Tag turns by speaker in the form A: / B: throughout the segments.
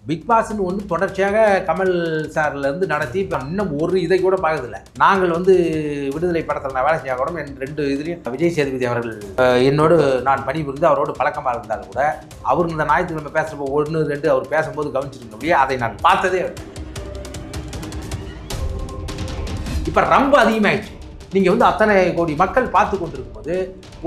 A: Big பாஸ்ன்னு ஒன்று தொடர்ச்சியாக கமல் சார்லேருந்து நடத்தி இப்போ இன்னும் ஒரு இதை கூட பார்க்கறதில்ல. நாங்கள் வந்து விடுதலை படத்தில் நான் வேலை செஞ்சால் கூட என் 2 இதுலேயும் விஜய் சேதுபதி அவர்கள் என்னோடு நான் பணிபுரிந்து அவரோடு பழக்கமாக இருந்தாலும் கூட அவர் இந்த ஞாயிற்றுக்கிழமை பேசுகிறப்போ 1, 2 அவர் பேசும்போது கவனிச்சிருக்க முடியாது. அதை நான் பார்த்ததே. இப்போ ரொம்ப அதிகமாகிடுச்சு. நீங்கள் வந்து அத்தனை கோடி மக்கள் பார்த்து கொண்டிருக்கும் போது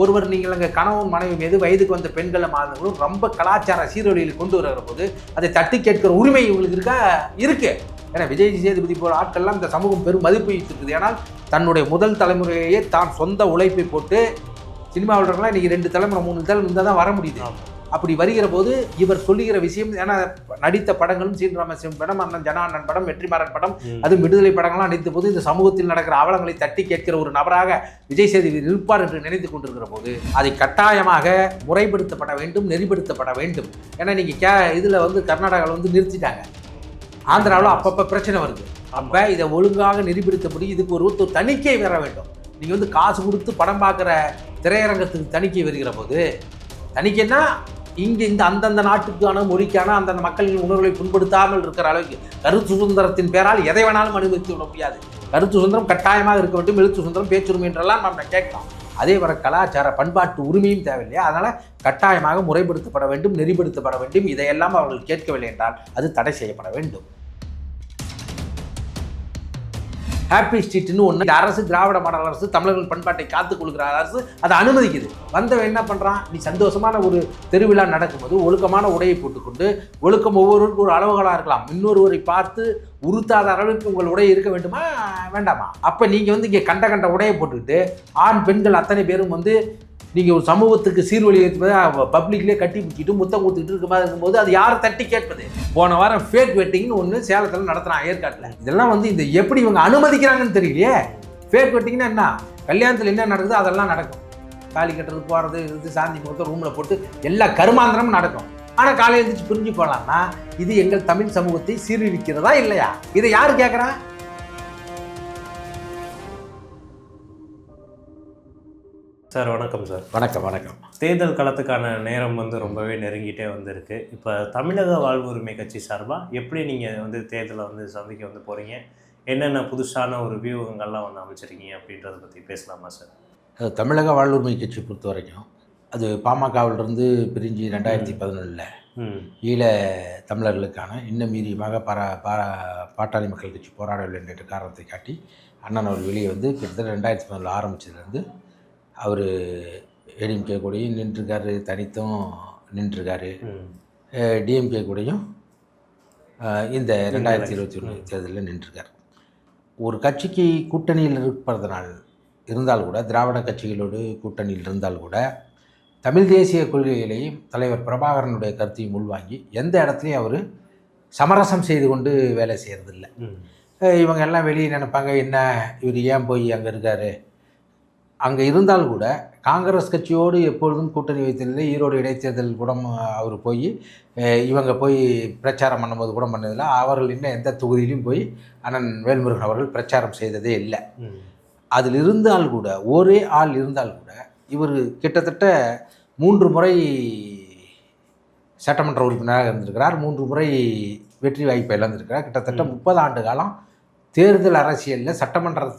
A: ஒருவர் நீங்கள் அங்கே கணவன் மனைவி மீது வயதுக்கு வந்த பெண்களை மாதங்களும் ரொம்ப கலாச்சார சீரழியில் கொண்டு வருகிற போது அதை தட்டி கேட்கிற உரிமை இவங்களுக்கு இருக்கு. ஏன்னா விஜய் சேதுபதி போல ஆட்கள்லாம் இந்த சமூகம் பெரும் மதிப்பு இருக்குது. ஏன்னால் தன்னுடைய முதல் தலைமுறையே தான் சொந்த உழைப்பை போட்டு சினிமாவில் இருக்கலாம். இன்றைக்கி 2 தலைமுறை 3 தலைமுறை இருந்தால் தான் வர முடியுது. அப்படி வருகிற போது இவர் சொல்லுகிற விஷயம், ஏன்னா நடித்த படங்களும் சீன்ராமசிவம் படம், அண்ணன் ஜனானன் படம், வெற்றிமாறன் படம், அது விடுதலை படங்கள்லாம் நடித்த போது இந்த சமூகத்தில் நடக்கிற அவலங்களை தட்டி கேட்கிற ஒரு நபராக விஜய் சேதுபதி இருப்பார் என்று நினைத்து கொண்டிருக்கிற போது அதை கட்டாயமாக முறைப்படுத்தப்பட வேண்டும், நெறிப்படுத்தப்பட வேண்டும். ஏன்னா நீங்கள் இதில் வந்து கர்நாடகாவில் வந்து நிறுத்திட்டாங்க. ஆந்திராவில் அப்பப்போ பிரச்சனை வருது. அப்போ இதை ஒழுங்காக நெறிப்படுத்தப்படி இதுக்கு ஒரு தணிக்கை வர வேண்டும். நீங்கள் வந்து காசு கொடுத்து படம் பார்க்குற திரையரங்கத்துக்கு தணிக்கை வருகிற போது, தணிக்கைன்னா இங்கே இந்த அந்தந்த நாட்டுக்கான மொழிக்கான அந்தந்த மக்களின் உணர்வுகளை புண்படுத்தாமல் இருக்கிற அளவுக்கு கருத்து சுதந்திரத்தின் பேரால் எதை வேணாலும் அனுமதித்து விட முடியாது. கருத்து சுதந்திரம் கட்டாயமாக இருக்க வேண்டும். எழுத்து சுதந்திரம், பேச்சுரிமை என்றெல்லாம் நம்ம கேட்கலாம். அதே வர கலாச்சார பண்பாட்டு உரிமையும் தேவையில்லையா? அதனால் கட்டாயமாக முறைப்படுத்தப்பட வேண்டும், நெறிப்படுத்தப்பட வேண்டும். இதையெல்லாம் அவர்கள் கேட்கவில்லை என்றால் அது தடை செய்யப்பட வேண்டும். ஹாப்பி ஸ்ட்ரீட்னு ஒன்று அரசு, திராவிட மாடல் அரசு, தமிழர்கள் பண்பாட்டை காத்துக் கொள்கிற அரசு அதை அனுமதிக்குது. வந்தவன் என்ன பண்ணுறான்? நீ சந்தோஷமான ஒரு திருவிழா நடக்கும்போது ஒழுக்கமான உடையை போட்டுக்கொண்டு, ஒழுக்கம் ஒவ்வொருவருக்கும் ஒரு அளவுகளாக இருக்கலாம், இன்னொருவரை பார்த்து உறுத்தாத அளவுக்கு உங்கள் உடை இருக்க வேண்டுமா வேண்டாமா? அப்போ நீங்கள் வந்து இங்கே கண்ட உடையை போட்டுக்கிட்டு ஆண் பெண்கள் அத்தனை பேரும் வந்து நீங்கள் ஒரு சமூகத்துக்கு சீர்வழி ஏற்பது பப்ளிக்லேயே கட்டி பிடிச்சிட்டு முத்தம் கொடுத்துக்கிட்டு இருக்க மாதிரி இருக்கும்போது அது யாரை தட்டி கேட்பது? போன வாரம் ஃபேக் வெட்டிங்னு ஒன்று சேலத்தில் நடத்துகிறான், ஏற்காட்டில். இதெல்லாம் வந்து இந்த எப்படி இவங்க அனுமதிக்கிறாங்கன்னு தெரியலையே. ஃபேக் வெட்டிங்னா என்ன? கல்யாணத்தில் என்ன நடக்குது அதெல்லாம் நடக்கும். தாலி கட்டுறது, போகிறது, இது சாந்தி முகத்தை ரூமில் போட்டு எல்லா கருமாந்திரமும் நடக்கும். ஆனால் காலையில் எழுந்திரிச்சு பிரிஞ்சு போகலாம்னா இது எங்கள் தமிழ் சமூகத்தை சீர்திருக்கிறதா இல்லையா? இதை யார் கேட்குறா?
B: சார் வணக்கம். சார்
A: வணக்கம்.
B: தேர்தல் களத்துக்கான நேரம் வந்து ரொம்பவே நெருங்கிட்டே வந்திருக்கு. இப்போ தமிழக வாழ்வுரிமை கட்சி சார்பாக எப்படி நீங்கள் வந்து தேர்தலை வந்து சந்திக்க வந்து போகிறீங்க, என்னென்ன புதுசான ஒரு வியூகங்கள்லாம் வந்து அமைச்சிருக்கீங்க அப்படின்றத பற்றி பேசலாமா சார்?
A: தமிழக வாழ்வுரிமை கட்சி பொறுத்த வரைக்கும் அது பாமகவிலிருந்து பிரிஞ்சு 2011 ஈழ தமிழர்களுக்கான இன்னும் மீறியமாக பாட்டாளி மக்கள் கட்சி போராடவில்லை என்ற காரணத்தை காட்டி அண்ணன் அவர் வெளியே வந்து கிட்டத்தட்ட 2011 ஆரம்பித்ததுலேருந்து அவர் ஏடிஎம்கே கூடயும் நின்றுருக்காரு, தனித்தும் நின்றுருக்காரு, டிஎம்கே கூடயும் இந்த 2021 தேர்தலில் நின்றுருக்கார். ஒரு கட்சிக்கு கூட்டணியில் இருப்பதனால் இருந்தால் கூட, திராவிட கட்சிகளோடு கூட்டணியில் இருந்தால் கூட, தமிழ் தேசிய கொள்கைகளையும் தலைவர் பிரபாகரனுடைய கருத்தையும் உள்வாங்கி எந்த இடத்துலையும் அவர் சமரசம் செய்து கொண்டு வேலை செய்கிறதில்லை. இவங்க எல்லாம் வெளியே நினைப்பாங்க, என்ன இவர் ஏன் போய் அங்கே இருக்கார்? அங்கே இருந்தால் கூட காங்கிரஸ் கட்சியோடு எப்பொழுதும் கூட்டணி வைத்ததில்லை. ஈரோடு இடைத்தேர்தல் கூட அவர் போய் இவங்க போய் பிரச்சாரம் பண்ணும்போது கூட பண்ணதில்லை. அவர்கள் இன்னும் எந்த தொகுதியிலையும் போய் அண்ணன் வேல்முருகன் அவர்கள் பிரச்சாரம் செய்ததே இல்லை. அதில் இருந்தால் கூட, ஒரே ஆள் இருந்தால் கூட, இவர் கிட்டத்தட்ட 3 முறை சட்டமன்ற உறுப்பினராக இருந்திருக்கிறார், 3 முறை வெற்றி வாய்ப்பை இழந்திருக்கிறார். கிட்டத்தட்ட 30 ஆண்டு காலம் தேர்தல் அரசியலில் சட்டமன்ற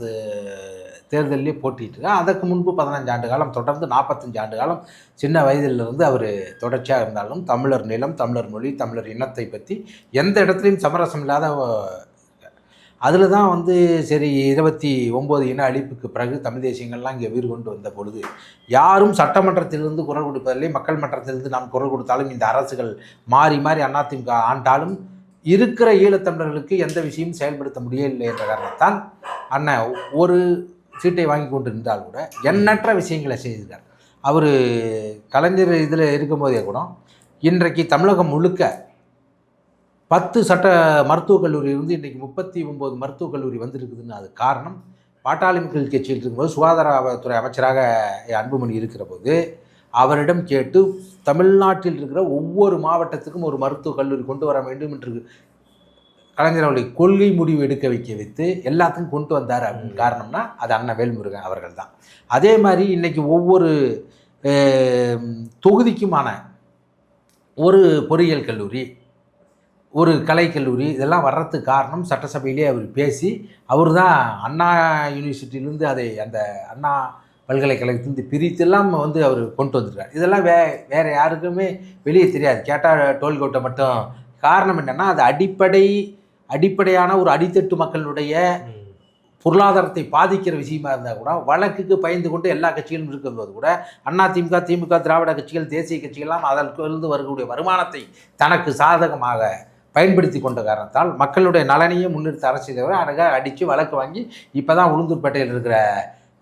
A: தேர்தலிலே போட்டிட்டு, அதற்கு முன்பு 15 ஆண்டு காலம் தொடர்ந்து 45 ஆண்டு காலம் சின்ன வயதிலிருந்து அவர் தொடர்ச்சியாக இருந்தாலும் தமிழர் நிலம், தமிழர் மொழி, தமிழர் இனத்தை பற்றி எந்த இடத்துலையும் சமரசம் இல்லாத அதில் தான் வந்து சரி 29 இன அழிப்புக்கு பிறகு தமிழ் தேசியங்கள்லாம் இங்கே வீறு கொண்டு வந்த பொழுது யாரும் சட்டமன்றத்திலிருந்து குரல் கொடுப்பதில்லை. மக்கள் மன்றத்திலிருந்து நாம் குரல் கொடுத்தாலும் இந்த அரசுகள் மாறி மாறி அதிமுக ஆண்டாலும் இருக்கிற ஈழத்தமிழர்களுக்கு எந்த விஷயமும் செயல்படுத்த முடியவில்லை என்ற காரணத்தால் அண்ணன் ஒரு சீட்டை வாங்கி கொண்டு இருந்தால் கூட எண்ணற்ற விஷயங்களை செய்திருக்கார். அவர் கலைஞர் இதில் இருக்கும்போதே கூட இன்றைக்கு தமிழகம் முழுக்க 10 சட்ட மருத்துவக் கல்லூரி இருந்து இன்றைக்கி 39 மருத்துவக் கல்லூரி வந்திருக்குதுன்னு அது காரணம் பாட்டாளி மக்கள் கட்சியில் இருக்கும்போது சுகாதாரத்துறை அமைச்சராக அன்புமணி இருக்கிற போது அவரிடம் கேட்டு தமிழ்நாட்டில் இருக்கிற ஒவ்வொரு மாவட்டத்துக்கும் ஒரு மருத்துவக் கல்லூரி கொண்டு வர வேண்டும் என்று கலைஞர் அவர்களை கொள்கை முடிவு எடுக்க வைத்து எல்லாத்துக்கும் கொண்டு வந்தார். அப்படின்னு காரணம்னா அது அண்ணன் வேல்முருகன் அவர்கள் தான். அதே மாதிரி இன்றைக்கி ஒவ்வொரு தொகுதிக்குமான ஒரு பொறியியல் கல்லூரி, ஒரு கலைக்கல்லூரி இதெல்லாம் வர்றதுக்கு காரணம் சட்டசபையிலே அவர் பேசி அவர் தான் அண்ணா யூனிவர்சிட்டியிலேருந்து அதை அந்த அண்ணா பல்கலைக்கழகத்திலிருந்து பிரித்தெல்லாம் வந்து அவர் கொண்டு வந்திருக்கார். இதெல்லாம் வேறு யாருக்குமே வெளியே தெரியாது. கேட்டால் டோல்கோட்டை மட்டும். காரணம் என்னென்னா அது அடிப்படையான ஒரு அடித்தட்டு மக்களுடைய பொருளாதாரத்தை பாதிக்கிற விஷயமா இருந்தால் கூட வழக்குக்கு பயந்து கொண்டு எல்லா கட்சிகளும் இருக்கும்போது கூட அதிமுக, திமுக, திராவிட கட்சிகள், தேசிய கட்சிகள்லாம் அதற்கு வரக்கூடிய வருமானத்தை தனக்கு சாதகமாக பயன்படுத்தி கொண்ட காரணத்தால் மக்களுடைய நலனையும் முன்னிறுத்த அரசியல் அழகாக அடித்து வழக்கு வாங்கி இப்போ தான் உளுந்தூர்பேட்டையில் இருக்கிற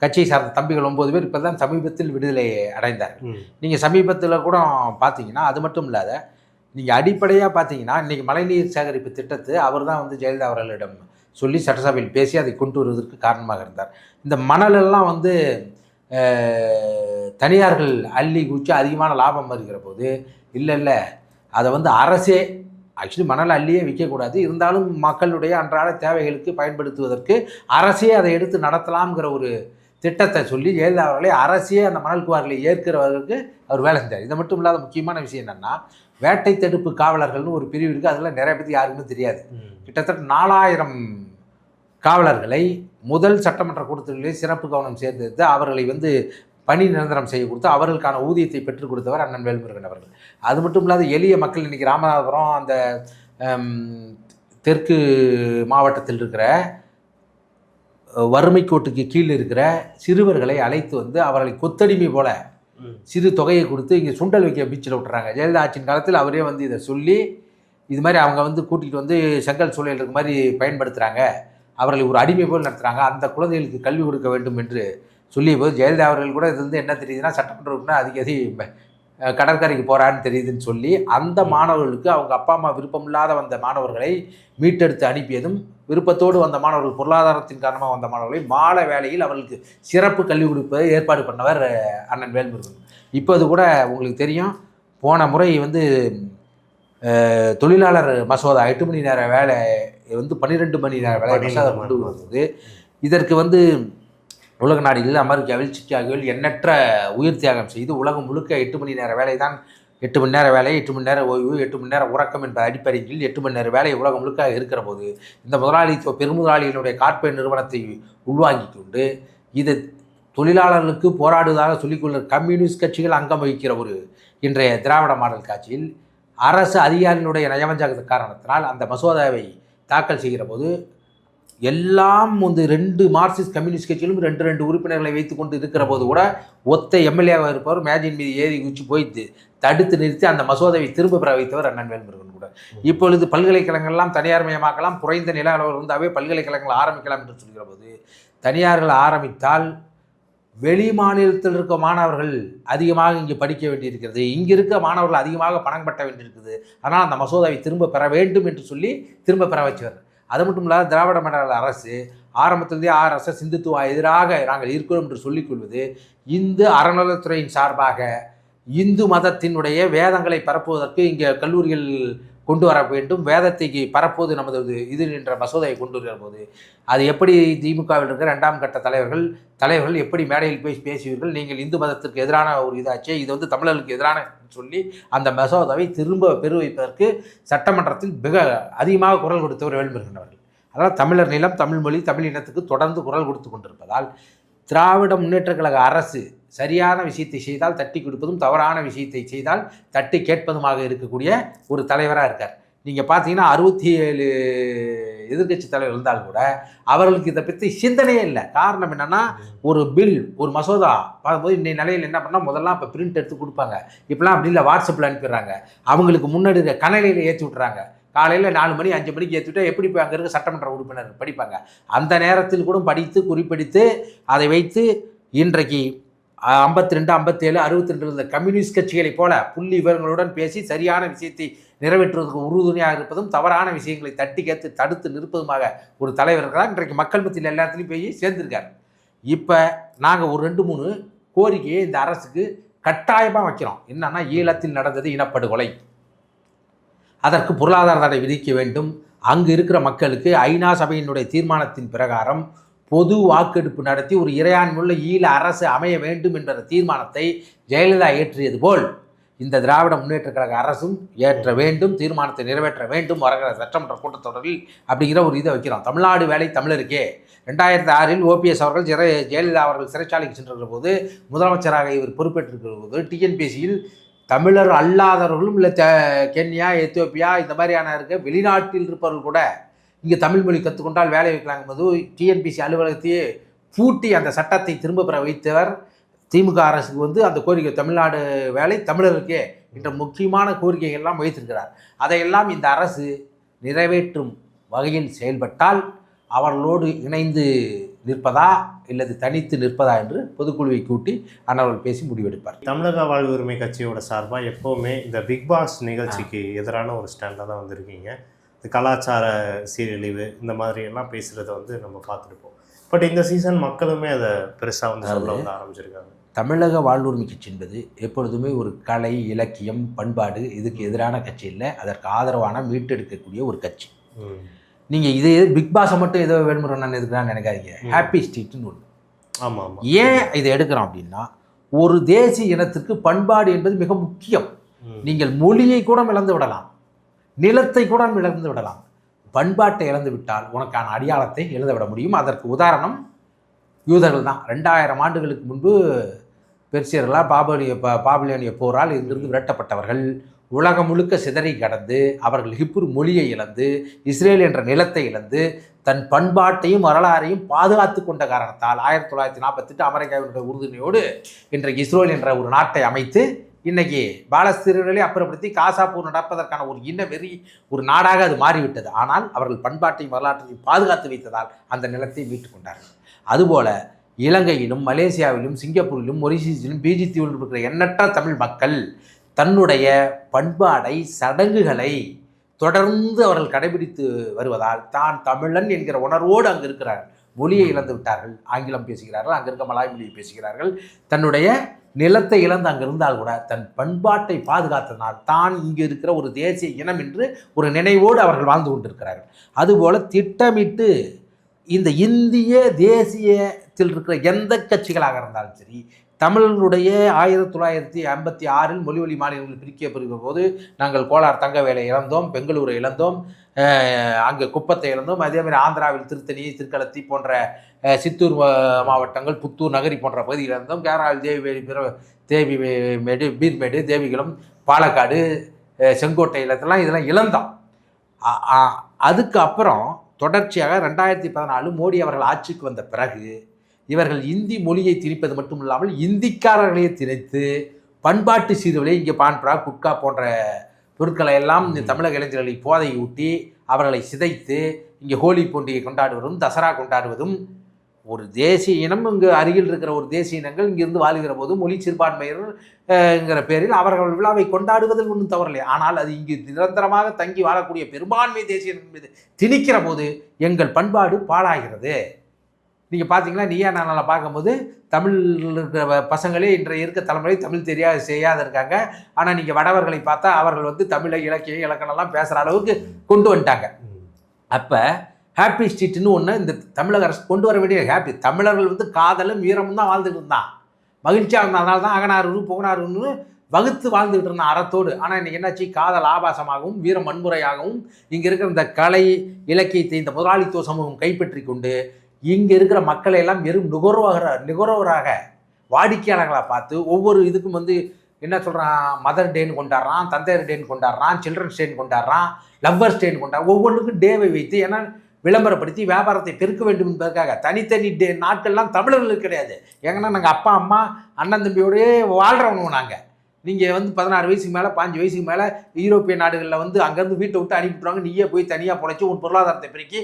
A: கட்சியை சார்ந்த தம்பிகள் 9 பேர் இப்போ தான் சமீபத்தில் விடுதலை அடைந்தார். நீங்கள் சமீபத்தில் கூட பார்த்தீங்கன்னா அது மட்டும் இல்லாத நீங்கள் அடிப்படையாக பார்த்தீங்கன்னா இன்றைக்கி மழைநீர் சேகரிப்பு திட்டத்தை அவர் தான் வந்து ஜெயலலிதா அவர்களிடம் சொல்லி சட்டசபையில் பேசி அதை கொண்டு வருவதற்கு காரணமாக இருந்தார். இந்த மணலெல்லாம் வந்து தனியார்கள் அள்ளி குச்சி அதிகமான லாபம் வருகிற போது இல்லை அதை வந்து அரசே ஆக்சுவலி மணல் அள்ளியே விற்கக்கூடாது, இருந்தாலும் மக்களுடைய அன்றாட தேவைகளுக்கு பயன்படுத்துவதற்கு அரசே அதை எடுத்து நடத்தலாம்ங்கிற ஒரு திட்டத்தை சொல்லி ஜெயலலிதா அவர்களை அரசே அந்த மணல் குவாரிகளை ஏற்கிறவர்களுக்கு அவர் வேலை செஞ்சார். இது மட்டும் இல்லாத முக்கியமான விஷயம் என்னென்னா வேட்டை தடுப்பு காவலர்கள்னு ஒரு பிரிவு இருக்குது. அதில் நிறைய பேருக்கு யாருக்குமே தெரியாது. கிட்டத்தட்ட 4000 காவலர்களை முதல் சட்டமன்ற கூட்டத்திலே சிறப்பு கவனம் சேர்ந்தெடுத்து அவர்களை வந்து பணி நிரந்தரம் செய்ய கொடுத்து அவர்களுக்கான ஊதியத்தை பெற்றுக் கொடுத்தவர் அண்ணன் வேல்முருகன் அவர்கள். அது மட்டும் இல்லாத எளிய மக்கள் இன்றைக்கி ராமநாதபுரம் அந்த தெற்கு மாவட்டத்தில் இருக்கிற வறுமை கோட்டுக்கு கீழே இருக்கிற சிறுவர்களை அழைத்து வந்து அவர்களை கொத்தடிமை போல சிறு தொகையை கொடுத்து இங்கே சுண்டல் வைக்க பீச்சில் விட்டுறாங்க. ஜெயலலிதா ஆட்சியின் காலத்தில் அவரே வந்து இதை சொல்லி இது மாதிரி அவங்க வந்து கூட்டிகிட்டு வந்து செங்கல் சூழல் இருக்க மாதிரி பயன்படுத்துகிறாங்க, அவர்களை ஒரு அடிமை போல் நடத்துகிறாங்க, அந்த குழந்தைகளுக்கு கல்வி கொடுக்க வேண்டும் என்று சொல்லிய போது ஜெயலலிதா அவர்கள் கூட இது வந்து என்ன தெரியுதுன்னா சட்டமன்ற உறுப்பினர் அதுக்கு கடற்கரைக்கு போகிறான்னு தெரியுதுன்னு சொல்லி அந்த மாணவர்களுக்கு அவங்க அப்பா அம்மா விருப்பம் இல்லாத வந்த மாணவர்களை மீட்டெடுத்து அனுப்பியதும் விருப்பத்தோடு வந்த மாணவர்கள் பொருளாதாரத்தின் காரணமாக வந்த மாணவர்களை மாலை வேளையில் அவர்களுக்கு சிறப்பு கல்வி கொடுப்பதை ஏற்பாடு பண்ணவர் அண்ணன் வேல்முருகன். இப்போது கூட உங்களுக்கு தெரியும், போன முறை வந்து தொழிலாளர் மசோதா 8 மணி நேர வேலை வந்து 12 மணி நேர வேலை மசோதா கொண்டு வந்தது. இதற்கு வந்து உலக நாடுகளில் அமெரிக்காவில், சிக்காகோவில் எண்ணற்ற உயிர் தியாகம் செய்து உலகம் முழுக்க 8 மணி நேர வேலை தான், 8 மணி நேர வேலை, 8 மணி நேர ஓய்வு, 8 மணி நேர உறக்கம் என்ற அடிப்படையில் 8 மணி நேர வேலை உலகம் முழுக்க இருக்கிற போது இந்த பெருமுதலாளிகளுடைய கார்ப்பரேட் நிறுவனத்தை உள்வாங்கி கொண்டு இது தொழிலாளர்களுக்கு போராடுவதாக சொல்லிக்கொள்ள கம்யூனிஸ்ட் கட்சிகள் அங்கம் வகிக்கிற ஒரு இன்றைய திராவிட மாடல் காட்சியில் அரசு அதிகாரிகளுடைய நயவஞ்சக காரணத்தினால் அந்த மசோதாவை தாக்கல் செய்கிற போது எல்லாம் வந்து 2 மார்க்சிஸ்ட் கம்யூனிஸ்ட் கட்சிகளும் 2 உறுப்பினர்களை வைத்து கொண்டு இருக்கிற போது கூட ஒத்த எம்எல்ஏவாக இருப்பவர் மேஜின் மீது ஏறி குச்சி போய் தடுத்து நிறுத்தி அந்த மசோதாவை திரும்ப பெற வைத்தவர் அண்ணன் வேல்முருகன் கூட. இப்பொழுது பல்கலைக்கழகங்கள்லாம் தனியார் மயமாக்கலாம், குறைந்த நில அளவு இருந்தாவே பல்கலைக்கழகங்கள் ஆரம்பிக்கலாம் என்று சொல்கிற போது தனியார்கள் ஆரம்பித்தால் வெளி மாநிலத்தில் இருக்க மாணவர்கள் அதிகமாக இங்கே படிக்க வேண்டியிருக்கிறது, இங்கே இருக்க மாணவர்கள் அதிகமாக பணம் கட்ட வேண்டியிருக்குது, ஆனால் அந்த மசோதாவை திரும்ப பெற வேண்டும் என்று சொல்லி திரும்ப பெற வச்சவர். அது மட்டும் இல்லாத திராவிட மாடல் அரசு ஆரம்பத்திலேயே RSS இந்துத்துவ எதிராக நாங்கள் இருக்கிறோம் என்று சொல்லிக்கொள்வது இந்து அறநிலையத்துறையின் சார்பாக இந்து மதத்தினுடைய வேதங்களை பரப்புவதற்கு இங்கே கல்லூரிகள் கொண்டு வர வேண்டும், வேதத்தை பரப்புவது நமது இது என்ற மசோதாவை கொண்டு வருகிற போது அது எப்படி திமுகவில் இருக்கிற 2ஆம் கட்ட தலைவர்கள் எப்படி மேடையில் போய் பேசுவீர்கள், நீங்கள் இந்து மதத்திற்கு எதிரான ஒரு இதாச்சே, இது வந்து தமிழர்களுக்கு எதிரான சொல்லி அந்த மசோதாவை திரும்ப பெறு வைப்பதற்கு சட்டமன்றத்தில் மிக அதிகமாக குரல் கொடுத்தவர் வேல்முருகன் அவர்கள். அதனால் தமிழர் நிலம், தமிழ் மொழி, தமிழ் இனத்துக்கு தொடர்ந்து குரல் கொடுத்து கொண்டிருப்பதால் திராவிட முன்னேற்றக் கழக அரசு சரியான விஷயத்தை செய்தால் தட்டி கொடுப்பதும், தவறான விஷயத்தை செய்தால் தட்டி கேட்பதுமாக இருக்கக்கூடிய ஒரு தலைவராக இருக்கார். நீங்கள் பார்த்தீங்கன்னா 67 எதிர்கட்சி தலைவர் இருந்தாலும் கூட அவர்களுக்கு இதை பற்றி சிந்தனையே இல்லை. காரணம் என்னென்னா ஒரு பில், ஒரு மசோதா பார்க்கும்போது இன்றைய நிலையில் என்ன பண்ணால் முதல்லாம் இப்போ பிரிண்ட் எடுத்து கொடுப்பாங்க, இப்போலாம் அப்படி இல்லை, வாட்ஸ்அப்பில் அனுப்பிடுறாங்க, அவங்களுக்கு முன்னாடி கணலையில் ஏற்றி விட்றாங்க. காலையில் 4 மணி 5 மணிக்கு ஏற்றிவிட்டால் எப்படி போய் அங்கே இருக்க சட்டமன்ற உறுப்பினர் படிப்பாங்க? அந்த நேரத்தில் கூட படித்து குறிப்பிடித்து அதை வைத்து இன்றைக்கு 52, 57, 62 இருந்த கம்யூனிஸ்ட் கட்சிகளைப் போல புள்ளி விவரங்களுடன் பேசி சரியான விஷயத்தை நிறைவேற்றுவதற்கு உறுதுணையாக இருப்பதும், தவறான விஷயங்களை தட்டி கேட்டு தடுத்து நிற்பதுமாக ஒரு தலைவர் இருக்கிறார். இன்றைக்கு மக்கள் மத்தியில் எல்லா இடத்துலையும் போய் சேர்ந்திருக்கார். இப்போ நாங்கள் ஒரு 2-3 கோரிக்கையை இந்த அரசுக்கு கட்டாயமாக வைக்கிறோம். என்னன்னா, ஈழத்தில் நடந்தது இனப்படுகொலை, அதற்கு பொருளாதார தடை விதிக்க வேண்டும். அங்கு இருக்கிற மக்களுக்கு ஐநா சபையினுடைய தீர்மானத்தின் பிரகாரம் பொது வாக்கெடுப்பு நடத்தி ஒரு இறையாண்மையுள்ள ஈழ அரசு அமைய வேண்டும் என்ற தீர்மானத்தை ஜெயலலிதா ஏற்றியது போல் இந்த திராவிட முன்னேற்ற கழக அரசும் ஏற்ற வேண்டும், தீர்மானத்தை நிறைவேற்ற வேண்டும் வருகிற சட்டமன்ற கூட்டத்தொடரில் அப்படிங்கிற ஒரு இதை வைக்கிறோம். தமிழ்நாடு வேலை தமிழருக்கே. 2006 ஓபிஎஸ் அவர்கள் ஜெயலலிதா அவர்கள் சிறைச்சாலைக்கு சென்றிருக்கிற போது, முதலமைச்சராக இவர் பொறுப்பேற்றிருக்கிற போது டிஎன்பிஎஸ்சியில் தமிழர் அல்லாதவர்களும் இல்லை கென்யா, எத்தியோப்பியா இந்த மாதிரியான இருக்க வெளிநாட்டில் இருப்பவர்கள் கூட இங்கே தமிழ் மொழி கற்றுக்கொண்டால் வேலை வைக்கலாங்கும் போது டிஎன்பிஎஸ்சி அலுவலகத்தையே பூட்டி அந்த சட்டத்தை திரும்ப பெற வைத்தவர் திமுக அரசுக்கு அந்த கோரிக்கை, தமிழ்நாடு வேலை தமிழருக்கே என்ற முக்கியமான கோரிக்கைகள்லாம் வைத்திருக்கிறார். அதையெல்லாம் இந்த அரசு நிறைவேற்றும் வகையில் செயல்பட்டால் அவர்களோடு இணைந்து நிற்பதா இல்லது தனித்து நிற்பதா என்று பொதுக்குழுவை கூட்டி அண்ணவர்கள் பேசி முடிவெடுப்பார்.
B: தமிழக வாழ்வு உரிமை கட்சியோட சார்பாக எப்போவுமே இந்த பிக் பாஸ் நிகழ்ச்சிக்கு எதிரான ஒரு ஸ்டாண்டில் தான் வந்திருக்கீங்க. இந்த கலாச்சார சீரழிவு இந்த மாதிரி எல்லாம் பேசுகிறத நம்ம பார்த்துருப்போம். பட் இந்த சீசன் மக்களுமே அதை பெருசாக சொல்ல ஆரம்பிச்சிருக்காங்க.
A: தமிழக வாழ்வுரிமை கட்சி என்பது எப்பொழுதுமே ஒரு கலை, இலக்கியம், பண்பாடு இதுக்கு எதிரான கட்சி இல்லை, அதற்கு ஆதரவான மீட்டெடுக்கக்கூடிய ஒரு கட்சி. நீங்கள் இது பிக் பாஸை மட்டும் ஏதோ வேணுமுறை எதுக்குறான்னு நினைக்காதீங்க. ஹாப்பி ஸ்ட்ரீட்னு ஒன்று.
B: ஆமாம்.
A: ஏன் இதை எடுக்கிறோம் அப்படின்னா, ஒரு தேசிய இனத்திற்கு பண்பாடு என்பது மிக முக்கியம். நீங்கள் மொழியை கூட இழந்து விடலாம், நிலத்தை கூட இழந்து விடலாம், பண்பாட்டை இழந்து விட்டால் உனக்கான அடையாளத்தை இழந்து விட முடியும். அதற்கு உதாரணம் யூதர்கள் தான். 2000 ஆண்டுகளுக்கு முன்பு பெர்சியர்களால் பாபிலோனிய போரால் இங்கிருந்து விரட்டப்பட்டவர்கள் உலகம் முழுக்க சிதறி கடந்து அவர்கள் ஹிப்ரு மொழியை இழந்து இஸ்ரேல் என்ற நிலத்தை இழந்து தன் பண்பாட்டையும் வரலாறையும் பாதுகாத்து கொண்ட காரணத்தால் 1948 அமெரிக்காவினுடைய உறுதுணையோடு இன்றைக்கு இஸ்ரேல் என்ற ஒரு நாட்டை அமைத்து இன்றைக்கி பாலஸ்தீனர்களை அப்புறப்படுத்தி காசா போர் நடப்பதற்கான ஒரு இன வெறி ஒரு நாடாக அது மாறிவிட்டது. ஆனால் அவர்கள் பண்பாட்டையும் வரலாற்றையும் பாதுகாத்து வைத்ததால் அந்த நிலத்தை மீட்டுக் கொண்டார்கள். அதுபோல இலங்கையிலும் மலேசியாவிலும் சிங்கப்பூரிலும் மொரிஷியஸிலும் பிஜி தீவில் இருக்கிற எண்ணற்ற தமிழ் மக்கள் தன்னுடைய பண்பாடை, சடங்குகளை தொடர்ந்து அவர்கள் கடைபிடித்து வருவதால் தான் தமிழன் என்கிற உணர்வோடு அங்கு இருக்கிறார்கள். மொழியை இழந்து விட்டார்கள், ஆங்கிலம் பேசுகிறார்கள், அங்கே இருக்க மலாய் மொழியை பேசுகிறார்கள். தன்னுடைய நிலத்தை இழந்து அங்கே இருந்தால் கூட தன் பண்பாட்டை பாதுகாத்தனால் தான் இங்கு இருக்கிற ஒரு தேசிய இனம் என்று ஒரு நினைவோடு அவர்கள் வாழ்ந்து கொண்டிருக்கிறார்கள். அதுபோல் திட்டமிட்டு இந்த இந்திய தேசியத்தில் இருக்கிற எந்த கட்சிகளாக இருந்தாலும் சரி, தமிழர்களுடைய 1956 மொழிவழி மாநிலங்கள் பிரிக்கப்படுகிற போது நாங்கள் கோலார் தங்கவேலை இழந்தோம், பெங்களூரை இழந்தோம், அங்கே குப்பத்தை இழந்தோம். அதேமாதிரி ஆந்திராவில் திருத்தணி, திருக்களத்தி போன்ற சித்தூர் மாவட்டங்கள், புத்தூர், நகரி போன்ற பகுதிகள் இழந்தோம். கேரளாவில் தேவிமேடு, பீர்மேடு, தேவிகுளம், பாலக்காடு, செங்கோட்டை இதெல்லாம் இழந்தோம். அதுக்கு அப்புறம் தொடர்ச்சியாக 2014 மோடி அவர்கள் ஆட்சிக்கு வந்த பிறகு இவர்கள் இந்தி மொழியை திணிப்பது மட்டும் இல்லாமல் இந்திக்காரர்களையே திணித்து பண்பாட்டு சீர்களை இங்கே பான்பரா, குட்கா போன்ற பொருட்களை எல்லாம் தமிழக இளைஞர்களை போதை ஊட்டி அவர்களை சிதைத்து இங்கே ஹோலி பண்டிகை கொண்டாடுவதும் தசரா கொண்டாடுவதும், ஒரு தேசிய இனம் இங்கு அருகில் இருக்கிற ஒரு தேசிய இனங்கள் இங்கிருந்து வாழ்கிற போது மொழி சிறுபான்மையினர்ங்கிற பேரில் அவர்கள் விழாவை கொண்டாடுவதில் ஒன்றும் தவறில்லை. ஆனால் அது இங்கு நிரந்தரமாக தங்கி வாழக்கூடிய பெரும்பான்மை தேசிய இனம் மீது திணிக்கிற போது எங்கள் பண்பாடு பாழாகிறது. நீங்கள் பார்த்தீங்கன்னா நீயா நான் பார்க்கும்போது தமிழ் இருக்கிற பசங்களே இன்றைய இருக்க தலைமுறை தமிழ் செய்யாத இருக்காங்க. ஆனால் நீங்கள் வடவர்களை பார்த்தா அவர்கள் தமிழை, இலக்கியம், இலக்கணம்லாம் பேசுகிற அளவுக்கு கொண்டு வந்துட்டாங்க. அப்போ ஹாப்பி ஸ்ட்ரீட்னு ஒன்று இந்த தமிழக அரசு கொண்டு வர வேண்டிய தமிழர்கள் காதலும் வீரமும் தான் வாழ்ந்துட்டு இருந்தான், மகிழ்ச்சியாக இருந்தான். அதனால தான் அகனாறு புகனாறுன்னு வகுத்து வாழ்ந்துகிட்டு இருந்தான் அறத்தோடு. ஆனால் இன்றைக்கி என்னாச்சு, காதல் ஆபாசமாகவும் வீரம் வன்முறையாகவும் இங்கே இருக்கிற இந்த கலை இலக்கியத்தை இந்த முதலாளித்துவ சமூகம் கைப்பற்றி கொண்டு இங்கே இருக்கிற மக்களை எல்லாம் வெறும் நுகர்வோராக வாடிக்கையாளர்களாக பார்த்து ஒவ்வொரு இதுக்கும் என்ன சொல்கிறான், மதர் டேன்னு கொண்டாடுறான், தந்தையர் டேன்னு கொண்டாடுறான், சில்ட்ரன்ஸ் டேன்னு கொண்டாடுறான், லவ்வர்ஸ் டேன்னு கொண்டாடுறான். ஒவ்வொன்றுக்கும் டேவை வைத்து ஏன்னா விளம்பரப்படுத்தி வியாபாரத்தை பெருக்க வேண்டும் என்பதற்காக தனித்தனி நாட்கள்லாம் தமிழர்களுக்கு கிடையாது. ஏங்கன்னா நாங்கள் அப்பா அம்மா அண்ணன் தம்பியோடய வாழ்கிறவங்க. நாங்கள் நீங்கள் 16 வயசுக்கு மேலே 15 வயசுக்கு மேலே யூரோப்பிய நாடுகளில் அங்கேருந்து வீட்டை விட்டு அனுப்பிவிட்ருவாங்க. நீயே போய் தனியாக பொழைச்சி உன் பொருளாதாரத்தை பெருக்கி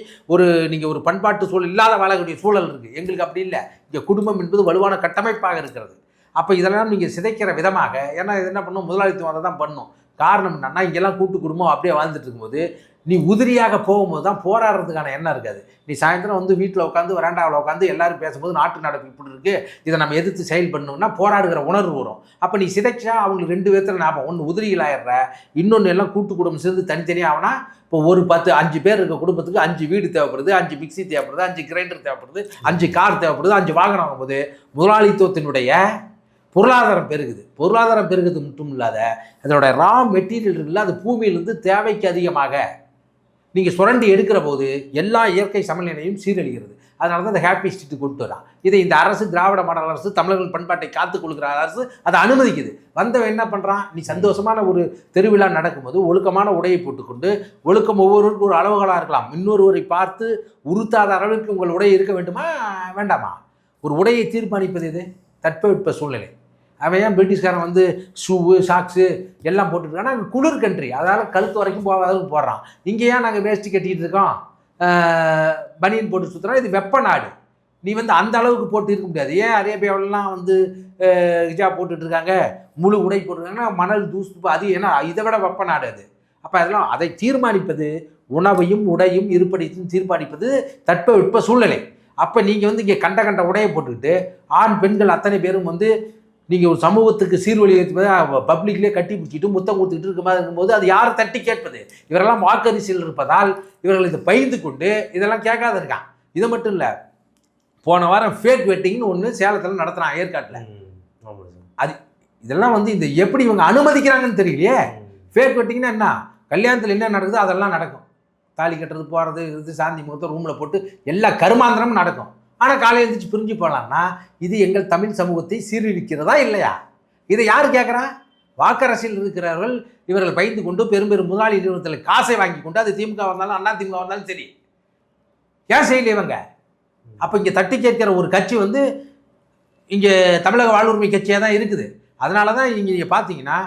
A: நீங்கள் ஒரு பண்பாட்டு சூழல் இல்லாத வாழக்கூடிய சூழல் இருக்குது. எங்களுக்கு அப்படி இல்லை. இங்கே குடும்பம் என்பது வலுவான கட்டமைப்பாக இருக்கிறது. அப்போ இதெல்லாம் நீங்கள் சிதைக்கிற விதமாக, ஏன்னா இது என்ன பண்ணும், முதலாளித்துவம் அதை தான் பண்ணும். காரணம் என்னன்னா, இங்கெல்லாம் கூட்டு குடும்பம் அப்படியே வாழ்ந்துட்டு இருக்கும்போது நீ உதிரியாக போகும்போது தான் போராடுறதுக்கான எண்ணம் இருக்காது. நீ சாயந்தரம் வீட்டில் உட்காந்து வராண்டாவில் உட்காந்து எல்லாரும் பேசும்போது நாட்டு நடப்பு இப்படி இருக்குது, இதை நம்ம எதிர்த்து செயல் பண்ணணும்னா போராடுகிற உணர்வு வரும். அப்போ நீ சிதைச்சா அவங்களுக்கு 2 விதத்தில் ஞாபகம், ஒன்று உதிரிகள் ஆயிடுற, இன்னொன்று எல்லாம் கூட்டு குடும்பம் சேர்ந்து தனித்தனியாக ஆகுனா இப்போ ஒரு 5 பேர் இருக்க குடும்பத்துக்கு 5 வீடு தேவைப்படுது, 5 மிக்சி தேவைப்படுது, 5 கிரைண்டர் தேவைப்படுது, 5 கார் தேவைப்படுது, 5 வாகனம் ஆகும்போது முதலாளித்துவத்தினுடைய பொருளாதாரம் பெருகுது. பொருளாதாரம் பெருகுது மட்டும் இல்லாத அதனோட ரா மெட்டீரியல் இருக்குல்ல, அது பூமியிலிருந்து தேவைக்கு அதிகமாக நீங்கள் சுரண்டி எடுக்கிற போது எல்லா இயற்கை சமநிலையும் சீரழிகிறது. அதனால தான் இந்த ஹாப்பி ஸ்ட்ரீட் கொண்டு வரான். இதை இந்த அரசு, திராவிட மாடல் அரசு, தமிழர்கள் பண்பாட்டை காத்துக் கொள்கிற அரசு அதை அனுமதிக்குது. வந்தவன் என்ன பண்ணுறான், நீ சந்தோஷமான ஒரு திருவிழா நடக்கும்போது ஒழுக்கமான உடையை போட்டுக்கொண்டு, ஒழுக்கம் ஒவ்வொருவருக்கும் ஒரு அளவுகளாக இருக்கலாம், இன்னொருவரை பார்த்து உறுத்தாத அளவுக்கு உங்கள் உடை இருக்க வேண்டுமா வேண்டாமா? ஒரு உடையை தீர்மானிப்பது இது தட்பவெட்ப சூழ்நிலை. அவன் ஏன் பிரிட்டிஷ்காரன் வந்து ஷூவு ஷாக்ஸு எல்லாம் போட்டுருக்காங்கன்னா அங்கே குளிர் கண்ட்ரி, அதனால் கழுத்து வரைக்கும் போகாதவங்க போடுறான். இங்கே ஏன் நாங்கள் வேஷ்டி கட்டிகிட்டு இருக்கோம், பனியன் போட்டு சுற்றுறோம்? இது வெப்ப நாடு. நீ வந்து அந்த அளவுக்கு போட்டு இருக்க முடியாது. ஏன் அரேபியாவிலலாம் வந்து ஹிஜாப் போட்டுட்ருக்காங்க, முழு உடை போட்டுருக்காங்கன்னா மணல் தூசு அது, ஏன்னா இதை விட வெப்ப நாடு அது. அப்போ அதெல்லாம் அதை தீர்மானிப்பது, உணவையும் உடையும் இருப்படையும் தீர்மானிப்பது தட்பவெட்ப சூழ்நிலை. அப்போ நீங்கள் வந்து இங்கே கண்ட கண்ட உடையை போட்டுக்கிட்டு ஆண் பெண்கள் அத்தனை பேரும் வந்து நீங்கள் ஒரு சமூகத்துக்கு சீர்வழி பப்ளிக்லேயே கட்டி பிடிச்சிட்டு முத்தம் கொடுத்துக்கிட்டு இருக்க மாதிரி இருக்கும்போது அது யாரை தட்டி கேட்பது? இவரெல்லாம் வாக்கரிசியில் இருப்பதால் இவர்கள் இதை பயிர்ந்து கொண்டு இதெல்லாம் கேட்காத இருக்கான். இது மட்டும் இல்லை, போன வாரம் ஃபேக் வெட்டிங்னு ஒன்று சேலத்தில் நடத்துகிறான், ஏற்காட்டில். அது இதெல்லாம் வந்து இந்த எப்படி இவங்க அனுமதிக்கிறாங்கன்னு தெரியலையே. ஃபேக் வெட்டிங்னா என்ன, கல்யாணத்தில் என்ன நடக்குதோ அதெல்லாம் நடக்கும். தாலி கட்டுறது, போகிறது, இது சாந்தி முகூர்த்தம் ரூமில் போட்டு எல்லா கருமாந்திரமும் நடக்கும். ஆனால் காலையில் எழுந்திரிச்சு பிரிஞ்சு போகலான்னா இது எங்கள் தமிழ் சமூகத்தை சீர்திருக்கிறதா இல்லையா? இதை யார் கேட்குறா? வாக்கரசில் இருக்கிறவர்கள் இவர்கள் பயந்து கொண்டு பெரும் பெரும் முதலாளி நிறுவனத்தில் காசை வாங்கி கொண்டு, அது திமுக வந்தாலும் அண்ணா திமுக வந்தாலும் சரி, ஏன் செய்யல இவங்க? அப்போ இங்கே தட்டி கேட்கிற ஒரு கட்சி வந்து இங்கே தமிழக வாழ்வுரிமை கட்சியாக தான் இருக்குது. அதனால தான் இங்கே நீங்கள் பார்த்தீங்கன்னா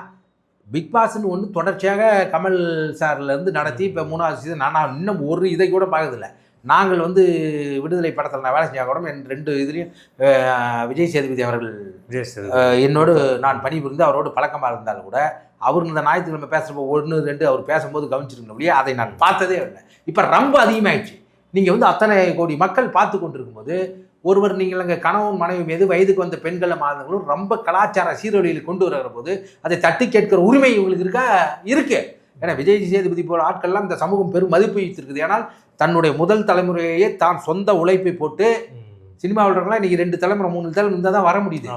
A: பிக் பாஸ்ன்னு ஒன்று தொடர்ச்சியாக கமல் சார்லேருந்து நடத்தி இப்போ 3வது சீசன். நான் இன்னும் ஒரு இதை கூட பார்க்கறதில்ல. நாங்கள் வந்து விடுதலை படத்தில் நான் வேலை செஞ்சால் கூட என் 2 இதுலேயும் விஜய் சேதுபதி அவர்கள் என்னோடு நான் பணிபுரிந்து அவரோடு பழக்கமாக இருந்தாலும் கூட அவர் இந்த ஞாயிற்றுக்கிழமை பேசுகிறப்போ 1, 2 அவர் பேசும்போது கவனிச்சிருக்கணும் அப்படியே, அதை நான் பார்த்ததே இல்லை. இப்போ ரொம்ப அதிகமாகிடுச்சு. நீங்கள் வந்து அத்தனை கோடி மக்கள் பார்த்து கொண்டிருக்கும்போது ஒருவர் நீங்கள் அங்கே கணவன் மனைவி மீது வயதுக்கு வந்த பெண்களை மாதங்களும் ரொம்ப கலாச்சார சீரழியில் கொண்டு வருகிற போது அதை தட்டி கேட்கிற உரிமை இவங்களுக்கு இருக்கு. ஏன்னா விஜய் சேதுபதி போல ஆட்கள்லாம் இந்த சமூகம் பெரும் மதிப்பு வைத்திருக்குது. ஏன்னால் தன்னுடைய முதல் தலைமுறையே தான் சொந்த உழைப்பை போட்டு சினிமாவில் இருக்கலாம். இன்றைக்கி 2 தலைமுறை 3 தலைமுறை இருந்தால் தான் வர முடியுது.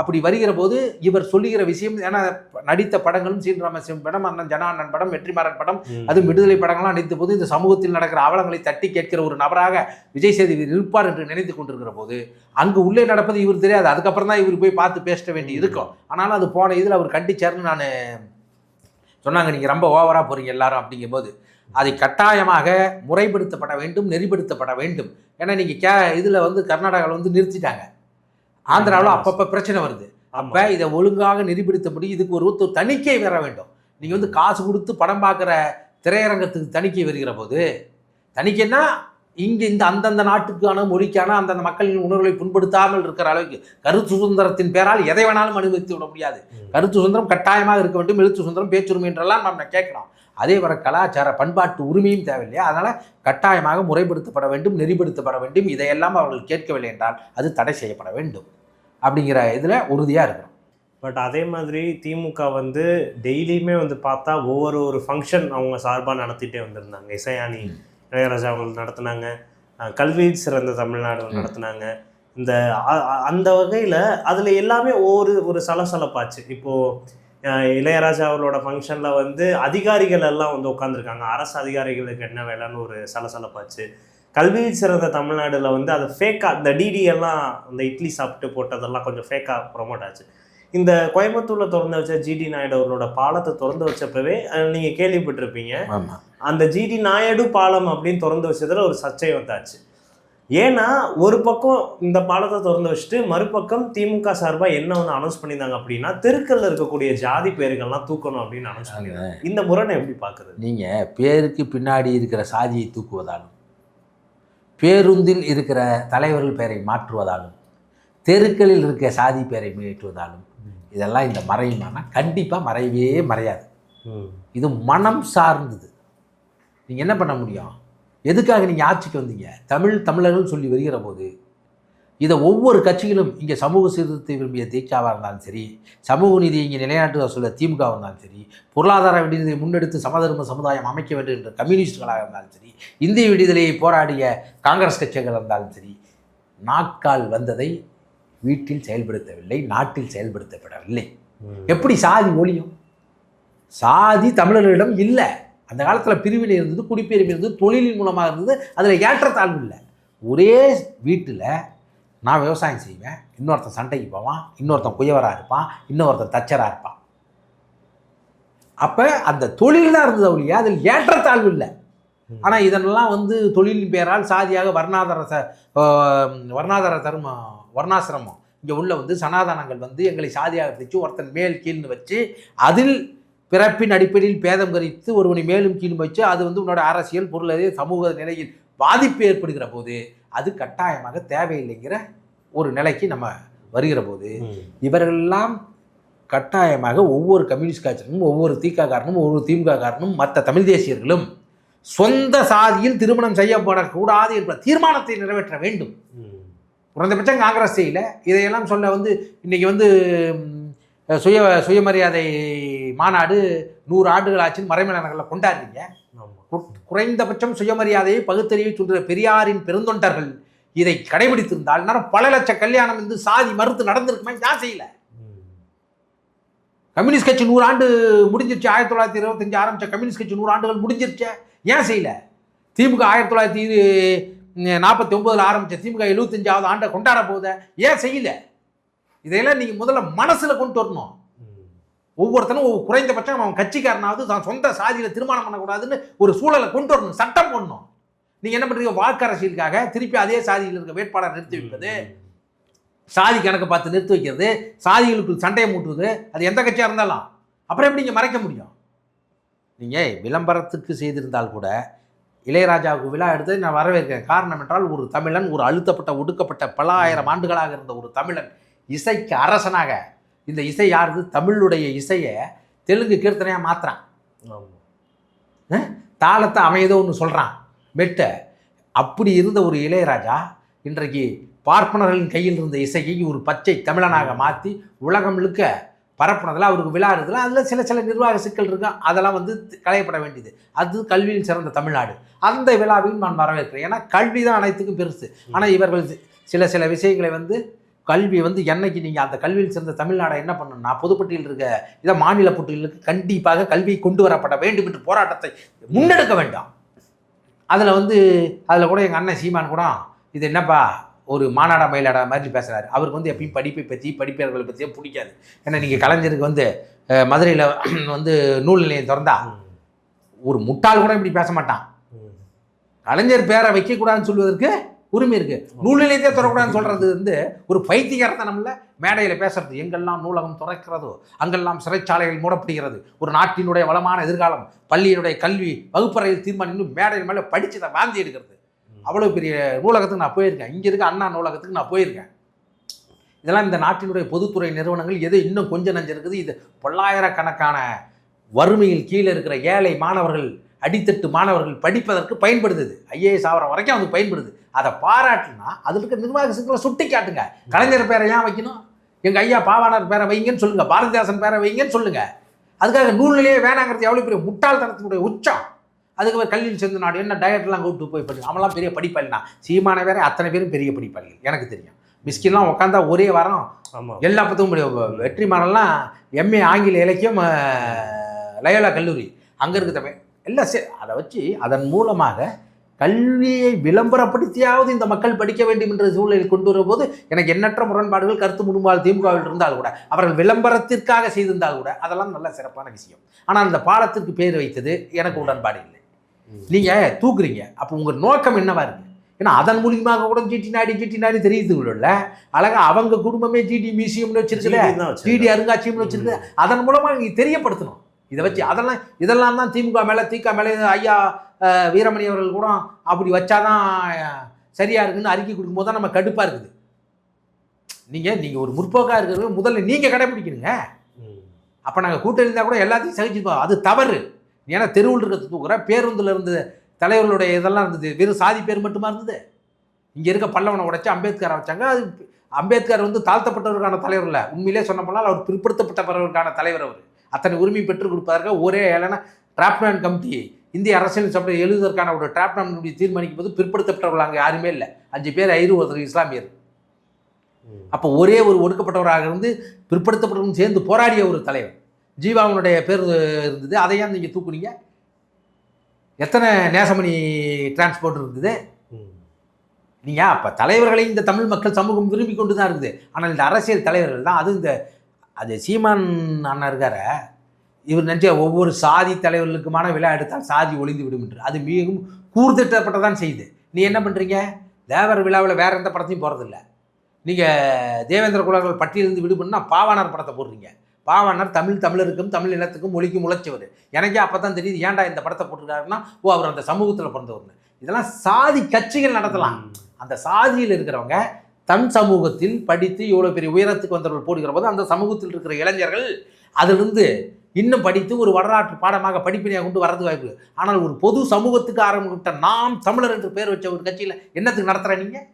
A: அப்படி வருகிற போது இவர் சொல்லுகிற விஷயம், ஏன்னா நடித்த படங்களும் சீன்ராமசிவம் படம், அண்ணன் ஜனானன் படம், வெற்றிமாறன் படம், அதுவும் விடுதலை படங்கள்லாம் நடித்த போது இந்த சமூகத்தில் நடக்கிற அவலங்களை தட்டி கேட்கிற ஒரு நபராக விஜய் சேதுபதி இருப்பார் என்று நினைத்து கொண்டிருக்கிற போது அங்கு உள்ளே நடப்பது இவர் தெரியாது. அதுக்கப்புறம் தான் இவர் போய் பார்த்து பேச வேண்டி இருக்கும். ஆனாலும் அது போன இதில் அவர் கண்டிச்சார்னு நான் சொன்னாங்க. நீங்கள் ரொம்ப ஓவராக போகிறீங்க எல்லாரும் அப்படிங்கும்போது அதை கட்டாயமாக முறைப்படுத்தப்பட வேண்டும், நெறிப்படுத்தப்பட வேண்டும். ஏன்னா நீங்கள் இதில் வந்து கர்நாடகாவில் வந்து நிறுத்திட்டாங்க, ஆந்திராவில் அப்பப்போ பிரச்சனை வருது. அப்போ இதை ஒழுங்காக நெறிப்படுத்தப்படி இதுக்கு ஒரு தணிக்கை வர வேண்டும். நீங்கள் வந்து காசு கொடுத்து படம் பார்க்குற திரையரங்கத்துக்கு தணிக்கை வருகிற போது, தணிக்கைன்னா இங்கே இந்த அந்தந்த நாட்டுக்கான மொழிக்கான அந்தந்த மக்களின் உணர்வுகளை புண்படுத்தாமல் இருக்கிற அளவுக்கு கருத்து சுதந்திரத்தின் பேரால் எதை வேணாலும் அனுமதித்து விட முடியாது. கருத்து சுதந்திரம் கட்டாயமாக இருக்க வேண்டும், எழுத்து சுதந்திரம், பேச்சுரிமை என்றெல்லாம் நம்ம கேட்கலாம். அதே வர கலாச்சார பண்பாட்டு உரிமையும் தேவையில்லையா? அதனால் கட்டாயமாக முறைப்படுத்தப்பட வேண்டும், நெறிப்படுத்தப்பட வேண்டும். இதையெல்லாம் அவர்கள் கேட்கவில்லை என்றால் அது தடை செய்யப்பட வேண்டும் அப்படிங்கிற இதில் உறுதியாக இருக்கிறோம்.
B: பட் அதே மாதிரி திமுக வந்து டெய்லியுமே வந்து பார்த்தா ஒவ்வொரு ஃபங்க்ஷன் அவங்க சார்பாக நடத்திட்டே வந்திருந்தாங்க. இசையானி இளையராஜா அவர்கள் நடத்தினாங்க, கல்வி சிறந்த தமிழ்நாடு நடத்தினாங்க. இந்த அந்த வகையில் அதில் எல்லாமே ஒரு சலசலப்பாச்சு. இப்போது இளையராஜா அவர்களோட ஃபங்க்ஷனில் வந்து அதிகாரிகள் எல்லாம் வந்து உட்காந்துருக்காங்க, அரசு அதிகாரிகளுக்கு என்ன வேலைன்னு ஒரு சலசலப்பாச்சு. கல்வி சிறந்த தமிழ்நாடுல வந்து அது ஃபேக்காக, இந்த டிடி எல்லாம் இந்த இட்லி சாப்பிட்டு போட்டதெல்லாம் கொஞ்சம் ஃபேக்காக ப்ரொமோட் ஆச்சு. இந்த கோயம்புத்தூரில் திறந்து வச்ச ஜிடி நாயுடு அவர்களோட பாலத்தை திறந்து வச்சப்பவே நீங்கள் கேள்விப்பட்டிருப்பீங்க, அந்த ஜிடி நாயுடு பாலம் அப்படின்னு திறந்து வச்சதில் ஒரு சர்ச்சை வந்தாச்சு. ஏன்னா ஒரு பக்கம் இந்த பாலத்தை திறந்து வச்சுட்டு மறுபக்கம் திமுக சார்பாக என்ன ஒன்று அனௌன்ஸ் பண்ணியிருந்தாங்க அப்படின்னா தெருக்கல்ல இருக்கக்கூடிய ஜாதி பேர்கள்லாம் தூக்கணும் அப்படின்னு அனௌன்ஸ் பண்ணியிருந்தாங்க. இந்த முரணை எப்படி பார்க்குறது?
A: நீங்கள் பேருக்கு பின்னாடி இருக்கிற சாதியை தூக்குவதாலும், பேருந்தில் இருக்கிற தலைவர்கள் பெயரை மாற்றுவதாலும், தெருக்களில் இருக்க சாதி பெயரை மாற்றுவதாலும் இதெல்லாம் இந்த மறையுமானா கண்டிப்பாக மறையவே மறையாது. இது மனம் சார்ந்தது. நீங்கள் என்ன பண்ண முடியும்? எதுக்காக நீங்கள் ஆட்சிக்கு வந்தீங்க? தமிழர்கள் சொல்லி வருகிற போது இதை ஒவ்வொரு கட்சிகளும், இங்கே சமூக சீர்திருத்தத்தை விரும்பிய திகாவாக இருந்தாலும் சரி, சமூக நீதியை இங்கே நிலைநாட்டு சொல்ல திமுகவாக இருந்தாலும் சரி, பொருளாதார விடுதலை முன்னெடுத்து சமதர்ம சமுதாயம் அமைக்க வேண்டும் என்ற கம்யூனிஸ்டுகளாக இருந்தாலும் சரி, இந்திய விடுதலையை போராடிய காங்கிரஸ் கட்சிகள் இருந்தாலும் சரி, நாட்கால் வந்ததை வீட்டில் செயல்படுத்தவில்லை, நாட்டில் செயல்படுத்தப்படவில்லை. எப்படி சாதி ஒழியும்? சாதி தமிழர்களிடம் இல்லை. அந்த காலத்தில் பிரிவினை இருந்தது, குடிப்பெருமை இருந்தது, தொழிலின் மூலமாக இருந்தது. அதில் ஏற்றத்தாழ்வு இல்லை. ஒரே வீட்டில் நான் விவசாயம் செய்வேன், இன்னொருத்தன் சண்டைக்கு போவான், இன்னொருத்தன் குயவராக இருப்பான், இன்னொருத்தன் தச்சராக இருப்பான். அப்போ அந்த தொழில் தான் இருந்தது ஒழிய அதில் ஏற்றத்தாழ்வு இல்லை. ஆனால் இதனெல்லாம் வந்து தொழிலின் பேரால் சாதியாக வர்ணாதார தர்மம், வர்ணாசிரமம் இங்கே உள்ள வந்து சனாதனங்கள் வந்து எங்களை சாதியாக பிரித்து ஒருத்தன் மேல் கீழ்னு வச்சு அதில் பிறப்பின் அடிப்படையில் பேதம் கரித்து ஒருவனை மேலும் கீழும் வச்சு அது வந்து உன்னோட அரசியல் பொருளாதார சமூக நிலையில் பாதிப்பு ஏற்படுகிற போது அது கட்டாயமாக தேவையில்லைங்கிற ஒரு நிலைக்கு நம்ம வருகிற போது இவர்களெல்லாம் கட்டாயமாக ஒவ்வொரு கம்யூனிஸ்ட் கட்சியும், ஒவ்வொரு திகாக்காரனும், ஒவ்வொரு திமுககாரனும், மற்ற தமிழ் தேசியர்களும் சொந்த சாதியில் திருமணம் செய்யப்படக்கூடாது என்ற தீர்மானத்தை நிறைவேற்ற வேண்டும். குறைந்தபட்சம் காங்கிரஸ் செய்யல. இதையெல்லாம் சொல்ல வந்து இன்னைக்கு வந்து சுயமரியாதை மாநாடு 100 ஆண்டுகள் ஆச்சுன்னு மறைமலர்களில் கொண்டாடுறீங்க. குறைந்தபட்சம் சுயமரியாதையை பகுத்தறிவை சொல்கிற பெரியாரின் பெருந்தொண்டர்கள் இதை கடைபிடித்திருந்தால் பல லட்சம் கல்யாணம் வந்து சாதி மறுத்து நடந்திருக்குமே. ஏன் செய்யல? கம்யூனிஸ்ட் கட்சி 100 ஆண்டு முடிஞ்சிருச்சு. 1925 ஆரம்பிச்ச கம்யூனிஸ்ட் கட்சி 100 ஆண்டுகள் முடிஞ்சிருச்சு. ஏன் செய்யல? திமுக 1949 ஆரம்பிச்ச திமுக 75வது ஆண்டை கொண்டாட போத ஏன் செய்யல? இதையெல்லாம் நீங்க முதல்ல மனசுல கொண்டு வரணும். ஒவ்வொருத்தனும் குறைந்தபட்சம் அவன் கட்சிக்காரனாவது தான் சொந்த சாதியில திருமணம் பண்ணக்கூடாதுன்னு ஒரு சூழலை கொண்டு வரணும், சட்டம் போடணும். நீங்க என்ன பண்றீங்க? வாக்கு அரசியலுக்காக திருப்பி அதே சாதியில் இருக்க வேட்பாளர் நிறுத்தி வைப்பது, சாதி கணக்கு பார்த்து நிறுத்தி வைக்கிறது, சாதிகளுக்கு சண்டையை மூட்டுவது, அது எந்த கட்சியாக இருந்தாலும். அப்புறம் எப்படி நீங்கள் மறைக்க முடியும்? நீங்கள் விளம்பரத்துக்கு செய்திருந்தால் கூட இளையராஜாவுக்கு விழா எடுத்து நான் வரவேற்கிறேன். காரணம் என்றால் ஒரு தமிழன், ஒரு அழுத்தப்பட்ட ஒடுக்கப்பட்ட பல ஆயிரம் ஆண்டுகளாக இருந்த ஒரு தமிழன் இசைக்கு அரசனாக, இந்த இசை யாருது? தமிழுடைய இசையை தெலுங்கு கீர்த்தனையாக மாற்றுறான். தாளத்தை அமையதோ ஒன்று சொல்கிறான், மெட்ட. அப்படி இருந்த ஒரு இளையராஜா இன்றைக்கு பார்ப்பனர்களின் கையில் இருந்த இசையை ஒரு பச்சை தமிழனாக மாற்றி உலகம் முழுக்க பரப்புனதில் அவருக்கு விழா இருக்குதுல, அதில் சில நிர்வாக சிக்கல் இருக்கும். அதெல்லாம் வந்து களையப்பட வேண்டியது. அது கல்வியில் சிறந்த தமிழ்நாடு. அந்த விழாவையும் நான் வரவேற்கிறேன். ஏன்னா கல்வி தான் அனைத்துக்கும் பெருசு. ஆனால் இவர்கள் சில விஷயங்களை வந்து கல்வி வந்து என்னைக்கு நீங்கள் அந்த கல்வியில் சிறந்த தமிழ்நாடை என்ன பண்ணணும்னா பொதுப்பட்டியல் இருக்க இதை மாநில பட்டியலுக்கு கண்டிப்பாக கல்வி கொண்டு வரப்பட வேண்டும் என்று போராட்டத்தை முன்னெடுக்க வேண்டாம். அதில் கூட எங்கள் அண்ணன் சீமான் கூட இது என்னப்பா ஒரு மாநாட மயிலாட மாதிரி பேசுகிறாரு. அவருக்கு வந்து எப்பயும் படிப்பை பற்றி படிப்பவர்களை பற்றியே பிடிக்காது. ஏன்னா நீங்கள் கலைஞருக்கு வந்து மதுரையில் வந்து நூல் நிலையம் திறந்தா ஒரு முட்டாள் கூட இப்படி பேச மாட்டான். கலைஞர் பேரை வைக்கக்கூடாதுன்னு சொல்வதற்கு உரிமை இருக்குது. நூல் நிலையத்தை திறக்கூடாதுன்னு சொல்கிறது வந்து ஒரு பைத்தியகாரத்தனம்ல மேடையில் பேசுறது. எங்கெல்லாம் நூலகம் திறக்கிறதோ அங்கெல்லாம் சிறைச்சாலைகள் மூடப்படுகிறது. ஒரு நாட்டினுடைய வளமான எதிர்காலம் பள்ளியினுடைய கல்வி வகுப்பறையில் தீர்மானம் மேடையில் மேலே படித்து அதை வாந்தி எடுக்கிறது. அவ்வளோ பெரிய நூலகத்துக்கு நான் போயிருக்கேன். இங்கே இருக்க அண்ணா நூலகத்துக்கு நான் போயிருக்கேன். இதெல்லாம் இந்த நாட்டினுடைய பொதுத்துறை நிறுவனங்கள் எது இன்னும் கொஞ்சம் நஞ்சு இருக்குது. இது பல்லாயிரக்கணக்கான வறுமையில் கீழே இருக்கிற ஏழை மாணவர்கள், அடித்தட்டு மாணவர்கள் படிப்பதற்கு பயன்படுது. IAS ஆகிற வரைக்கும் அதுக்கு பயன்படுது. அதை பாராட்டுனா அதில் இருக்க நிர்வாக சிக்கலை சுட்டி காட்டுங்க. கலைஞர் பேரை ஏன் வைக்கணும்? எங்கள் ஐயா பாவாணர் பேரை வைங்கன்னு சொல்லுங்கள், பாரதிதாசன் பேரை வைங்கன்னு சொல்லுங்கள். அதுக்காக நூல்நிலையே வேணாங்கிறது எவ்வளோ பெரிய முட்டாள்தனத்தினுடைய உச்சம். அதுக்கு கல்வியில் சேர்ந்த நாடு என்ன டயட்லாம் கூப்பிட்டு போய் பண்ணி அவங்களாம் பெரிய படிப்பாளினா. சீமான வேற அத்தனை பேரும் பெரிய படிப்பாளிகள் எனக்கு தெரியும். மிஸ்கின்லாம் உட்காந்தா ஒரே வாரம் எல்லா பத்துக்கும் முடியும். வெற்றிமாறன்லாம் MA ஆங்கில இலக்கியம் லயோலா கல்லூரி அங்கே இருக்குது தமிழ் எல்லாம். அதை வச்சு அதன் மூலமாக கல்வியை விளம்பரப்படுத்தியாவது இந்த மக்கள் படிக்க வேண்டும் என்ற சூழலில் கொண்டு வரும்போது எனக்கு எண்ணற்ற முரண்பாடுகள் கருத்து முன்பால் திமுகவில் இருந்தால் கூட, அவர்கள் விளம்பரத்திற்காக செய்திருந்தால் கூட அதெல்லாம் நல்ல சிறப்பான விஷயம். ஆனால் அந்த பாலத்திற்கு பேர் வைத்தது எனக்கு உடன்பாடு இல்லை. நீங்கள் தூக்குறீங்க, அப்போ உங்கள் நோக்கம் என்னவா இருக்குது? ஏன்னா அதன் மூலியமாக கூட ஜிடி நாடி தெரியுதுல. அழகாக அவங்க குடும்பமே ஜிடி மியூசியம்னு வச்சிருக்குது, ஜிடி அருங்காட்சியம்னு வச்சிருக்கு. அதன் மூலமாக நீங்கள் தெரியப்படுத்தணும். இதை வச்சு இதெல்லாம் தான் திமுக மேலே மேலே ஐயா வீரமணி அவர்கள் கூட அப்படி வச்சாதான் சரியாக இருக்குன்னு அறிக்கை கொடுக்கும்போது தான் நம்ம கடுப்பாக இருக்குது. நீங்கள் ஒரு முற்போக்காக இருக்கிறது முதல்ல நீங்கள் கடைப்பிடிக்கணுங்க. அப்போ நாங்கள் கூட்டம் இருந்தால் கூட எல்லாத்தையும் சகிச்சுப்போம். அது தவறு. ஏன்னா தெருவில் இருக்கிறது தூக்குற பேருந்தில் இருந்த தலைவர்களுடைய இதெல்லாம் இருந்தது, வெறும் சாதி பேர் மட்டுமா இருந்தது. இங்கே இருக்க பல்லவனை உடைச்சி அம்பேத்கரை வச்சாங்க. அது அம்பேத்கர் வந்து தாழ்த்தப்பட்டவருக்கான தலைவர் இல்லை, உண்மையிலே சொன்ன போனால் அவர் பிற்படுத்தப்பட்டவர்களுக்கான தலைவர். அவர் அத்தனை உரிமை பெற்றுக் கொடுப்பதற்காக ஒரே ஏழனா டிராப்ட்மேன் கமிட்டி இந்திய அரசியல் சபை எழுதுவதற்கான ஒரு டிராப்ட்மேன் கமிட்டி தீர்மானிக்கும் போது பிற்படுத்தப்பட்டவர்கள் அங்கே யாருமே இல்லை. 5 பேர் 5 ஒருத்தர் இஸ்லாமியர். அப்போ ஒரே ஒரு ஒடுக்கப்பட்டவராக இருந்து பிற்படுத்தப்பட்டவரும் சேர்ந்து போராடிய ஒரு தலைவர். ஜீவாவுடைய பேர் இருந்தது, அதையும் நீங்கள் தூக்குனீங்க. எத்தனை நேசமணி டிரான்ஸ்போர்ட் இருந்தது. நீங்கள் அப்போ தலைவர்களை இந்த தமிழ் மக்கள் சமூகம் விரும்பி கொண்டு தான் இருக்குது. ஆனால் இந்த அரசியல் தலைவர்கள் தான் அது சீமான் அண்ணா இருக்கார, இவர் நினச்ச ஒவ்வொரு சாதி தலைவர்களுக்குமான விழா எடுத்தால் சாதி ஒளிந்து விடும் என்று. அது மிகவும் கூர்திட்டப்பட்டதான் செய்யுது. நீ என்ன பண்ணுறீங்க? தேவர் விழாவில் வேறு எந்த படத்தையும் போகிறதில்ல. நீங்கள் தேவேந்திர குலங்கள் பட்டியலிருந்து விடுபடுனா பாவாணர் படத்தை போடுறீங்க. பாவாணர் தமிழருக்கும் தமிழ் இனத்துக்கும் மொழிக்கும் உழைச்சவர். எனக்கே அப்போ தான் தெரியுது ஏன்டா இந்த படத்தை போட்டிருக்காருன்னா, அவர் அந்த சமூகத்தில் பிறந்தவர்னு. இதெல்லாம் சாதி கட்சிகள் நடத்தலாம். அந்த சாதியில் இருக்கிறவங்க தன் சமூகத்தில் படித்து இவ்வளோ பெரிய உயரத்துக்கு வந்தவர்கள் போடுகிற போது அந்த சமூகத்தில் இருக்கிற இளைஞர்கள் அதிலிருந்து இன்னும் படித்து ஒரு வரலாற்று பாடமாக படிப்பினையாக கொண்டு வரது வாய்ப்பு. ஆனால் ஒரு பொது சமூகத்துக்கு ஆரம்பித்த நாம் தமிழர் என்று பேர் வச்ச ஒரு கட்சியில் என்னத்துக்கு நடத்துகிற நீங்கள்?